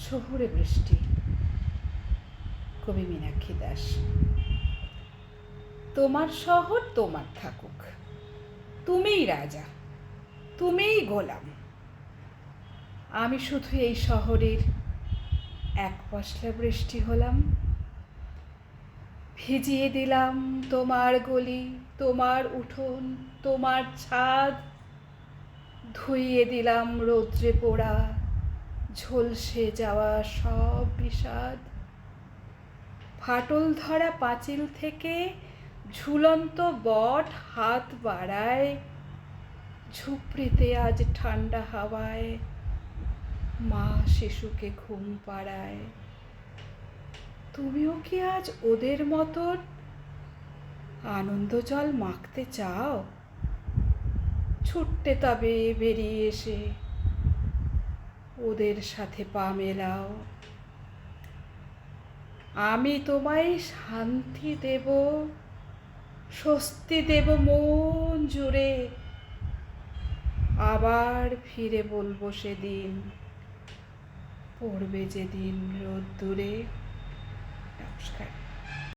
শহুরে বৃষ্টি। কবি মীনাক্ষী দাস। তোমার শহর তোমার থাকুক, তুমিই রাজা, তুমিই গোলাম। আমি শুধু এই শহরের এক পশলা বৃষ্টি হলাম। ভিজিয়ে দিলাম তোমার গলি, তোমার উঠোন, তোমার ছাদ। ধুইয়ে দিলাম রৌদ্রে পোড়া ঝলসে যাওয়া সব বিষাদ। ফাটল ধরা পাঁচিল থেকে ঝুলন্ত বট হাত বাড়ায়। ঝুপড়িতে আজ ঠান্ডা হাওয়ায় মা শিশুকে ঘুম পাড়ায়। তুমিও কি আজ ওদের মতন আনন্দ জল মাখতে চাও? ছুটতে তবে বেরিয়ে এসে ওদের সাথে পা মেলাও। আমি তোমায় শান্তি দেব, স্বস্তি দেব মন জুড়ে। আবার ফিরে বলবো সেদিন, পড়বে যেদিন রোদ্দুরে। নমস্কার।